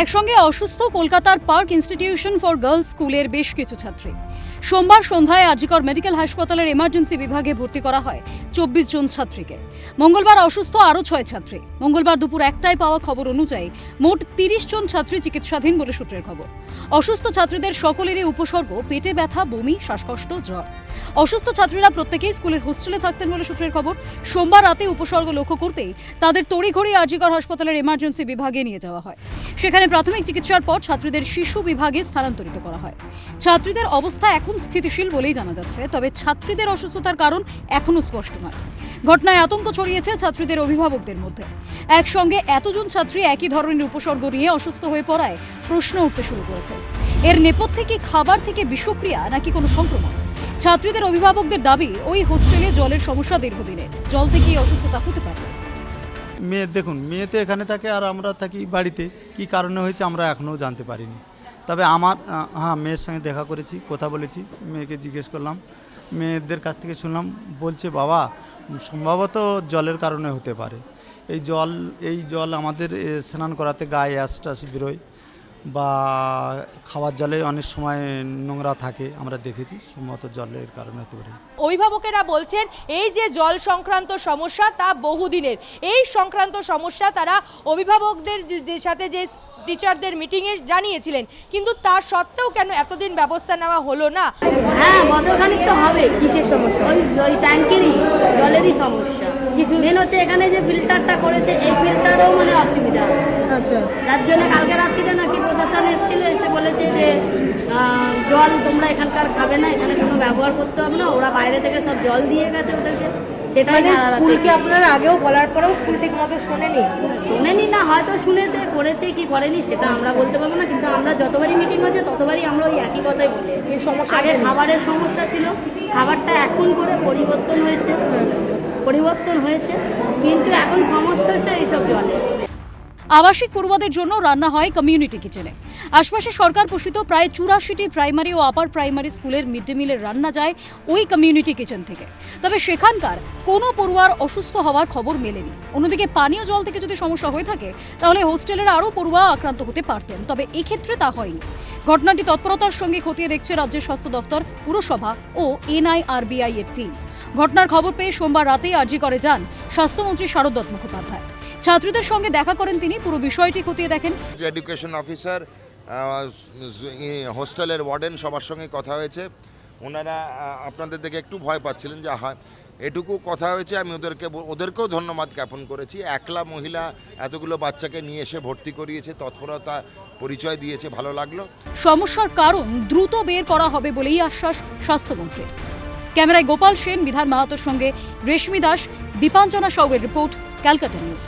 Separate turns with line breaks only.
একসঙ্গে অসুস্থ কলকাতার পার্ক ইনস্টিটিউশন ফর গার্লস স্কুলের বেশ কিছু ছাত্রী। সোমবার সন্ধ্যায় আজিকর মেডিকেল হাসপাতালের এমার্জেন্সি বিভাগে ভর্তি করা হয় 24 জন ছাত্রীকে। মঙ্গলবার অসুস্থ আরও 6 ছাত্রী। মঙ্গলবার দুপুর 1টায় পাওয়া খবর অনুযায়ী মোট 30 জন ছাত্রী চিকিৎসাধীন বলে সূত্রের খবর। অসুস্থ ছাত্রীদের সকলেরই উপসর্গ পেটে ব্যথা, বমি, শ্বাসকষ্ট, জ্বর। অসুস্থ ছাত্রীরা প্রত্যেকেই স্কুলের হোস্টেলে থাকতেন বলে সূত্রের খবর। সোমবার রাতে উপসর্গ লক্ষ্য করতেই তাদের তড়িঘড়ি আজিকর হাসপাতালের এমার্জেন্সি বিভাগে নিয়ে যাওয়া হয়। সেখানে প্রাথমিক চিকিৎসার পর ছাত্রীদের শিশু বিভাগে স্থানান্তরিত করা হয়। ছাত্রীদের অবস্থা এখন স্থিতিশীল বলেই জানা যাচ্ছে, তবে ছাত্রীদের অসুস্থতার কারণ এখনও স্পষ্ট নয়। ঘটনায় আতঙ্ক ছড়িয়েছে ছাত্রীদের অভিভাবকদের মধ্যে। একসঙ্গে এতজন ছাত্রী একই ধরনের উপসর্গ নিয়ে অসুস্থ হয়ে পড়ায় প্রশ্ন উঠতে শুরু করেছে। এর নেপথ্যে কি খাবার থেকে বিষক্রিয়া নাকি কোনো সংক্রমণ? ছাত্রীদের অভিভাবকদের দাবি, ওই হোস্টেলে জলের সমস্যা দীর্ঘদিনের, জল থেকেই অসুস্থতা হতে পারে।
মেয়ে দেখুন, মেয়ে তো এখানে থাকে আর আমরা থাকি বাড়িতে। কি কারণে হয়েছে আমরা এখনও জানতে পারিনি। তবে মেয়ের সঙ্গে দেখা করেছি, কথা বলেছি, মেয়েকে জিজ্ঞেস করলাম। মেয়েদের কাছ থেকে শুনলাম, বলছে বাবা সম্ভবত জলের কারণে হতে পারে। এই জল আমাদের স্নান করাতে গায়ে অ্যাশ ট্যাশ বেরোয়, বা খাওয়ার জলে অনেক সময় নোংরা থাকে, আমরা দেখেছি, সম্ভবত জলের কারণে হতে পারে।
অভিভাবকেরা বলছেন এই যে জল সংক্রান্ত সমস্যা তা বহুদিনের। এই সংক্রান্ত সমস্যা তারা অভিভাবকদের সাথে যে টিচারদের মিটিংয়ে জানিয়েছিলেন, কিন্তু তার সত্ত্বেও কেন এতদিন ব্যবস্থা নেওয়া হলো না?
হ্যাঁ, বছরখানিক তো হবে। কিসের সমস্যা? ওই ট্যাঙ্কেরই জলেরই সমস্যা। মেন হচ্ছে এখানে যে ফিল্টারটা করেছে, এই ফিল্টারও মানে অসুবিধা আছে। আচ্ছা, তার জন্য কালকে রাত্রিতে নাকি প্রশাসন এসেছিল, এসে বলেছে যে জল তোমরা এখানকার খাবে না, এখানে কোনো ব্যবহার করতে হবে না, ওরা বাইরে থেকে সব জল দিয়ে গেছে ওদেরকে। সেটাই
স্কুলকে আপনারা আগেও বলার পরেও স্কুল ঠিক মতো
শোনেনি না, হয়তো শুনেছে, করেছে কি করেনি সেটা আমরা বলতে পারবো না। কিন্তু আমরা যতবারই মিটিং হচ্ছে ততবারই আমরা ওই একই কথাই বলি। এই সমস্যা আগে খাবারের সমস্যা ছিল, খাবারটা এখন করে পরিবর্তন হয়েছে, কিন্তু এখন সমস্যা হচ্ছে এইসব জলে।
আবাসিক পড়ুয়াদের জন্য রান্না হয় কমিউনিটি কিচেনে। আশপাশে সরকার পোষিত প্রায় 84টি প্রাইমারি ও আপার প্রাইমারি স্কুলের মিড ডে মিলের রান্না যায় ওই কমিউনিটি কিচেন থেকে। তবে সেখানকার কোনো পড়ুয়ার অসুস্থ হওয়ার খবর মেলেনি। অন্যদিকে পানীয় জল থেকে যদি সমস্যা হয়ে থাকে তাহলে হোস্টেলের আরও পড়ুয়া আক্রান্ত হতে পারতেন, তবে এক্ষেত্রে তা হয়নি। ঘটনাটি তৎপরতার সঙ্গে খতিয়ে দেখছে রাজ্যের স্বাস্থ্য দফতর, পুরসভা ও NIRBI এর টিম। ঘটনার খবর পেয়ে সোমবার রাতেই আরজি করে যান স্বাস্থ্যমন্ত্রী শারদ মুখোপাধ্যায়। ছাত্রীদের সঙ্গে দেখা করেন তিনি, পুরো বিষয়টি খতিয়ে দেখেন।
এডুকেশন অফিসার, হোস্টেলের ওয়ার্ডেন, সবার সঙ্গে কথা হয়েছে। ওনারা আপনাদের দেখে একটু ভয় পাচ্ছিলেন, যে হয় এটুকু কথা হয়েছে। আমি ওদেরকেও ধন্যবাদ জ্ঞাপন করেছি। একলা মহিলা এতগুলো বাচ্চাকে নিয়ে এসে ভর্তি করিয়েছে, তৎপরতা পরিচয় দিয়েছে, ভালো লাগলো।
সমস্যার কারণ দ্রুত বের করা হবে বলেই আশ্বাস স্বাস্থ্যমন্ত্রীর। ক্যামেরায় গোপাল সেন, বিধান মাহাতোর সঙ্গে রেশমি দাস, দীপাঞ্জনা সাউয়ের রিপোর্ট, ক্যালকাটা নিউজ।